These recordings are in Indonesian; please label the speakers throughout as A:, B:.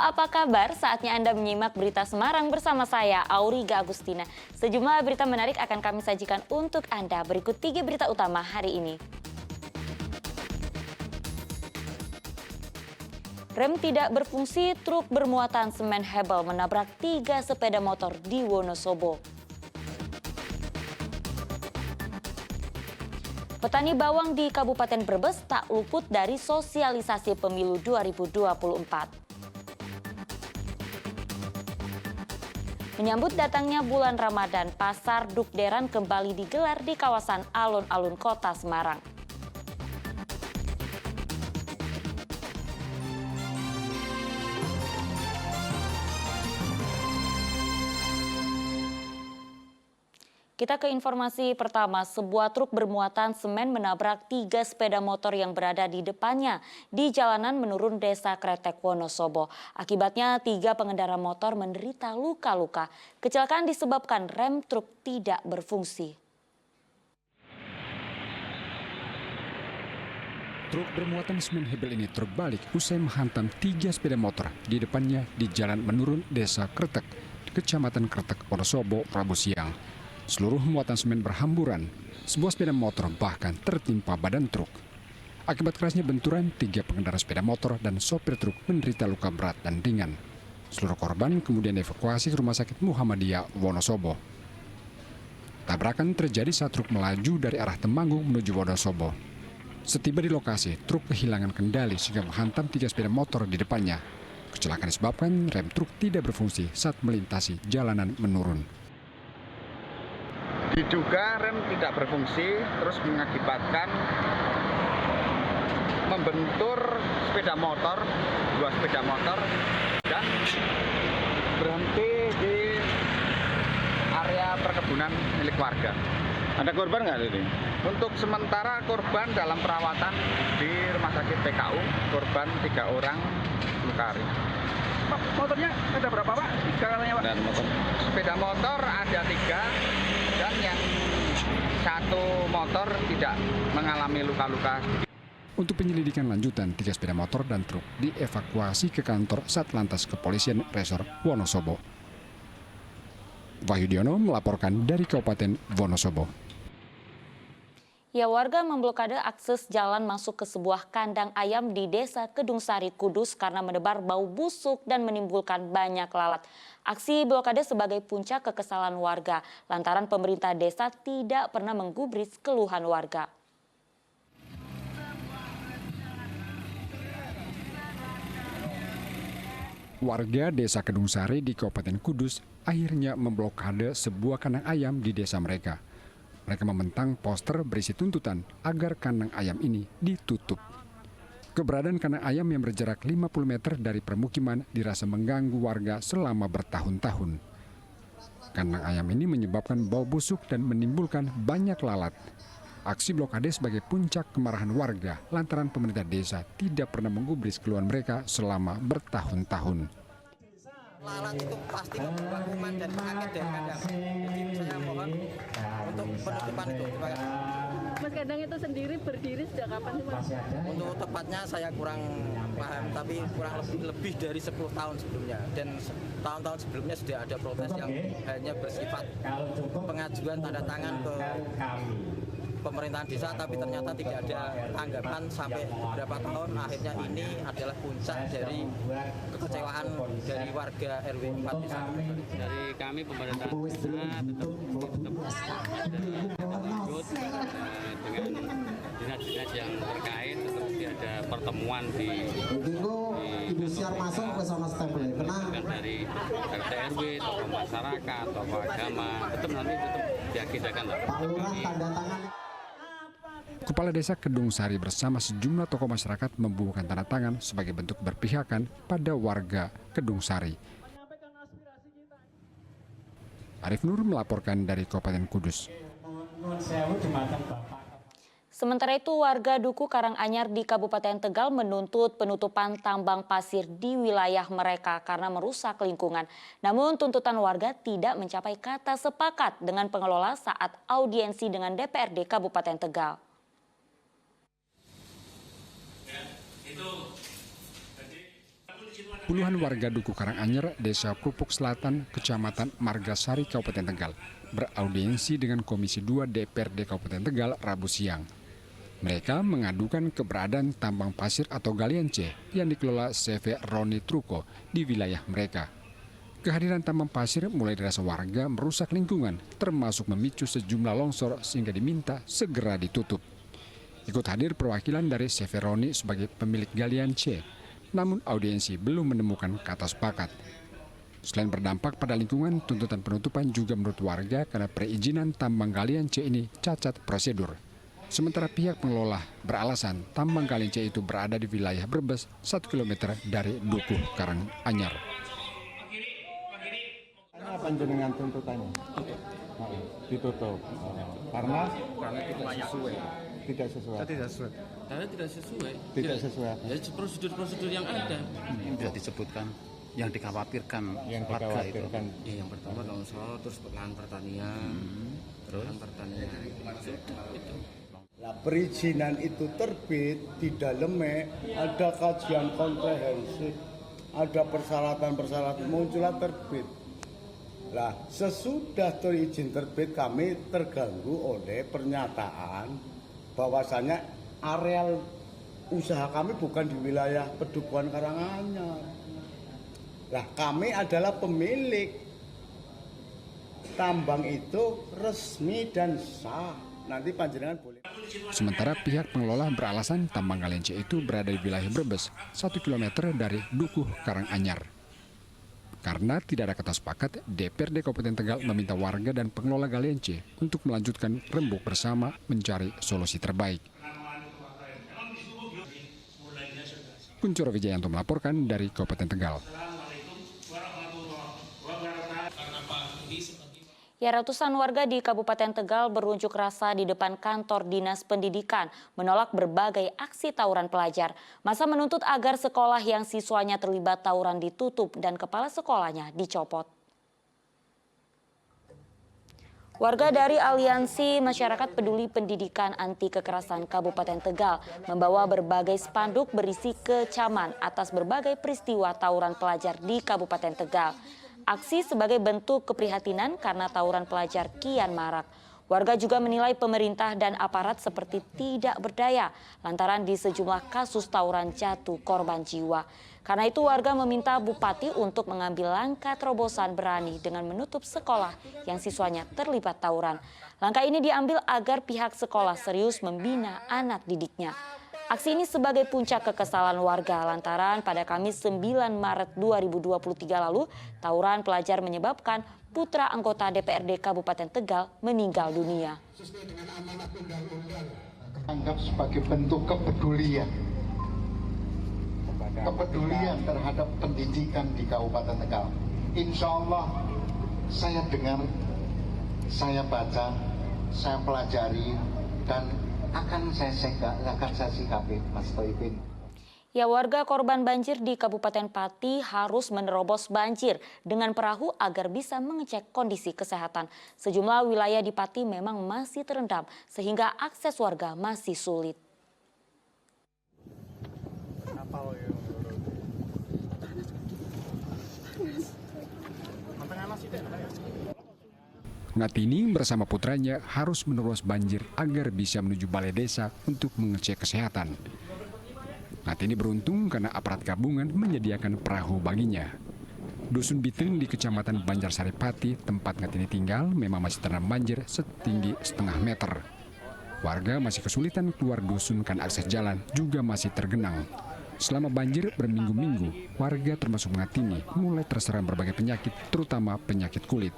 A: apa kabar? Saatnya Anda menyimak berita Semarang bersama saya, Auriga Agustina. Sejumlah berita menarik akan kami sajikan untuk Anda. Berikut 3 berita utama hari ini. Rem tidak berfungsi, truk bermuatan semen hebel menabrak 3 sepeda motor di Wonosobo. Petani bawang di Kabupaten Brebes tak luput dari sosialisasi pemilu 2024. Menyambut datangnya bulan Ramadan, Pasar Dukderan kembali digelar di kawasan alun-alun Kota Semarang. Kita ke informasi pertama, sebuah truk bermuatan semen menabrak 3 sepeda motor yang berada di depannya di jalanan menurun Desa Kretek, Wonosobo. Akibatnya 3 pengendara motor menderita luka-luka. Kecelakaan disebabkan rem truk tidak berfungsi.
B: Truk bermuatan semen hebel ini terbalik usai menghantam 3 sepeda motor di depannya di jalan menurun Desa Kretek, Kecamatan Kretek, Wonosobo, Rabu siang. Seluruh muatan semen berhamburan, sebuah sepeda motor bahkan tertimpa badan truk. Akibat kerasnya benturan, 3 pengendara sepeda motor dan sopir truk menderita luka berat dan ringan. Seluruh korban kemudian dievakuasi ke Rumah Sakit Muhammadiyah Wonosobo. Tabrakan terjadi saat truk melaju dari arah Temanggung menuju Wonosobo. Setiba di lokasi, truk kehilangan kendali sehingga menghantam 3 sepeda motor di depannya. Kecelakaan disebabkan rem truk tidak berfungsi saat melintasi jalanan menurun.
C: Diduga rem tidak berfungsi, terus mengakibatkan membentur sepeda motor, 2 sepeda motor, dan berhenti di area perkebunan milik warga.
D: Ada korban nggak ini?
C: Untuk sementara korban dalam perawatan di Rumah Sakit PKU, korban 3 orang luka ringan.
D: Pak, motornya ada berapa Pak? Katanya Pak?
C: Dan sepeda motor ada 3 dan yang 1 motor tidak mengalami luka-luka.
B: Untuk penyelidikan lanjutan, 3 sepeda motor dan truk dievakuasi ke kantor Satlantas Kepolisian Resor Wonosobo. Wahyudiono melaporkan dari Kabupaten Wonosobo.
A: Ya, warga memblokade akses jalan masuk ke sebuah kandang ayam di Desa Kedung Sari, Kudus karena menebar bau busuk dan menimbulkan banyak lalat. Aksi blokade sebagai puncak kekesalan warga lantaran pemerintah desa tidak pernah menggubris keluhan warga.
B: Warga Desa Kedung Sari di Kabupaten Kudus akhirnya memblokade sebuah kandang ayam di desa mereka. Mereka membentang poster berisi tuntutan agar kandang ayam ini ditutup. Keberadaan kandang ayam yang berjarak 50 meter dari permukiman dirasa mengganggu warga selama bertahun-tahun. Kandang ayam ini menyebabkan bau busuk dan menimbulkan banyak lalat. Aksi blokade sebagai puncak kemarahan warga lantaran pemerintah desa tidak pernah menggubris keluhan mereka selama bertahun-tahun.
E: Lalat itu pasti membawa kuman dan penyakit dari kandang. Jadi saya mohon untuk penutupan itu.
F: Mas, kandang itu sendiri berdiri sejak kapan sih Mas?
E: Untuk tepatnya saya kurang paham, tapi kurang lebih dari 10 tahun sebelumnya. Dan tahun-tahun sebelumnya sudah ada protes yang hanya bersifat pengajuan tanda tangan ke pemerintahan desa, tapi ternyata tidak ada tanggapan sampai beberapa tahun. Akhirnya ini adalah puncak dari kekecewaan dari warga RW 4 desa.
G: Dari kami pemerintah desa tetap ada lanjut dengan dinas-dinas yang terkait, tetap ada pertemuan di dari RT RW, tokoh masyarakat, tokoh agama, tetap diagendakan lah.
B: Kepala Desa Kedung Sari bersama sejumlah tokoh masyarakat membubuhkan tanda tangan sebagai bentuk berpihakan pada warga Kedung Sari. Arif Nur melaporkan dari Kabupaten Kudus.
A: Sementara itu, warga Duku Karanganyar di Kabupaten Tegal menuntut penutupan tambang pasir di wilayah mereka karena merusak lingkungan. Namun tuntutan warga tidak mencapai kata sepakat dengan pengelola saat audiensi dengan DPRD Kabupaten Tegal.
B: Puluhan warga Duku Karanganyar, Desa Krupuk Selatan, Kecamatan Margasari, Kabupaten Tegal, beraudiensi dengan Komisi 2 DPRD Kabupaten Tegal Rabu siang. Mereka mengadukan keberadaan tambang pasir atau galian C yang dikelola CV Roni Truko di wilayah mereka. Kehadiran tambang pasir mulai dirasa warga merusak lingkungan, termasuk memicu sejumlah longsor sehingga diminta segera ditutup. Ikut hadir perwakilan dari CV Roni sebagai pemilik galian C. Namun audiensi belum menemukan kata sepakat. Selain berdampak pada lingkungan, tuntutan penutupan juga menurut warga karena perizinan tambang galian C ini cacat prosedur. Sementara pihak pengelola beralasan tambang galian C itu berada di wilayah Brebes 1 km dari Dukuh Karanganyar.
H: Apa dengan tuntutannya? Ditutup. Karena tidak sesuai.
I: Karena tidak sesuai.
H: Tidak sesuai.
I: Ya prosedur-prosedur yang ada.
J: Sudah disebutkan yang dikhawatirkan warga itu.
I: Ya, yang pertama longsor, terus lahan pertanian, terus lahan pertanian. Sudah itu.
K: Nah, perizinan itu terbit di dalamnya ada kajian komprehensif, ada persyaratan-persyaratan muncullah terbit. Nah, sesudah izin terbit kami terganggu oleh pernyataan bahwasanya areal usaha kami bukan di wilayah Pedukuhan Karanganyar. Nah, kami adalah pemilik tambang itu resmi dan sah. Nanti panjenengan boleh.
B: Sementara pihak pengelola beralasan tambang galian C itu berada di wilayah Brebes 1 km dari Dukuh Karanganyar. Karena tidak ada kata sepakat, DPRD Kabupaten Tegal meminta warga dan pengelola galian C untuk melanjutkan rembuk bersama mencari solusi terbaik. Kuncoro Wijayanto melaporkan dari Kabupaten Tegal.
A: Ya, ratusan warga di Kabupaten Tegal berunjuk rasa di depan kantor Dinas Pendidikan menolak berbagai aksi tawuran pelajar. Masa menuntut agar sekolah yang siswanya terlibat tawuran ditutup dan kepala sekolahnya dicopot. Warga dari Aliansi Masyarakat Peduli Pendidikan Anti Kekerasan Kabupaten Tegal membawa berbagai spanduk berisi kecaman atas berbagai peristiwa tawuran pelajar di Kabupaten Tegal. Aksi sebagai bentuk keprihatinan karena tawuran pelajar kian marak. Warga juga menilai pemerintah dan aparat seperti tidak berdaya lantaran di sejumlah kasus tawuran jatuh korban jiwa. Karena itu warga meminta Bupati untuk mengambil langkah terobosan berani dengan menutup sekolah yang siswanya terlibat tawuran. Langkah ini diambil agar pihak sekolah serius membina anak didiknya. Aksi ini sebagai puncak kekesalan warga lantaran pada Kamis 9 Maret 2023 lalu tawuran pelajar menyebabkan putra anggota DPRD Kabupaten Tegal meninggal dunia.
L: Anggap sebagai bentuk kepedulian terhadap pendidikan di Kabupaten Tegal. Insya Allah saya dengar, saya baca, saya pelajari dan akan saya sikapi, Mas Toibin.
A: Ya, warga korban banjir di Kabupaten Pati harus menerobos banjir dengan perahu agar bisa mengecek kondisi kesehatan. Sejumlah wilayah di Pati memang masih terendam sehingga akses warga masih sulit.
B: Ngatini bersama putranya harus menerobos banjir agar bisa menuju balai desa untuk mengecek kesehatan. Ngatini beruntung karena aparat gabungan menyediakan perahu baginya. Dusun Biting di Kecamatan Banjarsari Pati, tempat Ngatini tinggal, memang masih terendam banjir setinggi setengah meter. Warga masih kesulitan keluar dusun karena akses jalan juga masih tergenang. Selama banjir berminggu-minggu, warga termasuk Ngatini mulai terserang berbagai penyakit, terutama penyakit kulit.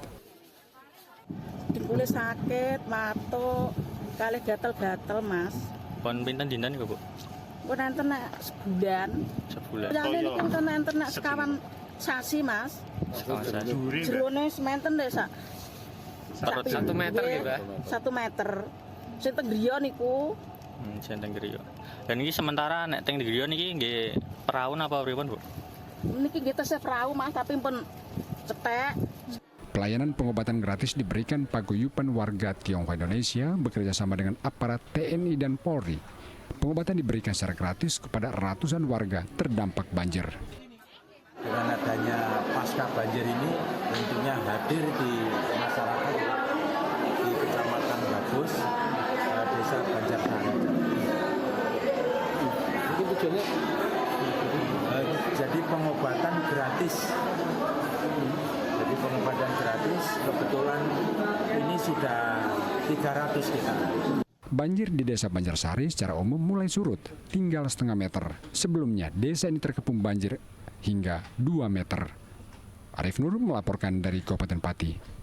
M: Kulit sakit, matuk, kali gatel-gatel, Mas.
N: Pon pinten dinten niku, Bu?
M: Pun enten sebulan.
N: Sebulan.
M: Jane niku enten sekawan sasi, Mas. Jerone sementen deh sak.
N: 1 meter nggih, Mbak.
M: 1 meter. Sing teng griya niku.
N: Sing teng griya. Dan iki sementara nek teng griya niki nggih perahu napa pripun, Bu?
M: Niki nggih tesih perahu, Mas, tapi pun cetek.
B: Pelayanan pengobatan gratis diberikan paguyuban warga Tionghoa Indonesia bekerja sama dengan aparat TNI dan Polri. Pengobatan diberikan secara gratis kepada ratusan warga terdampak banjir.
O: Dengan adanya pasca banjir ini tentunya hadir di masyarakat di Kecamatan Bagus, Desa Banjarsari.
P: Mungkin tujuannya
O: jadi pengobatan gratis. Jadi pengobatan gratis, kebetulan ini sudah 300 kita.
B: Banjir di Desa Banjarsari secara umum mulai surut, tinggal setengah meter. Sebelumnya, desa ini terkepung banjir hingga 2 meter. Arif Nur melaporkan dari Kabupaten Pati.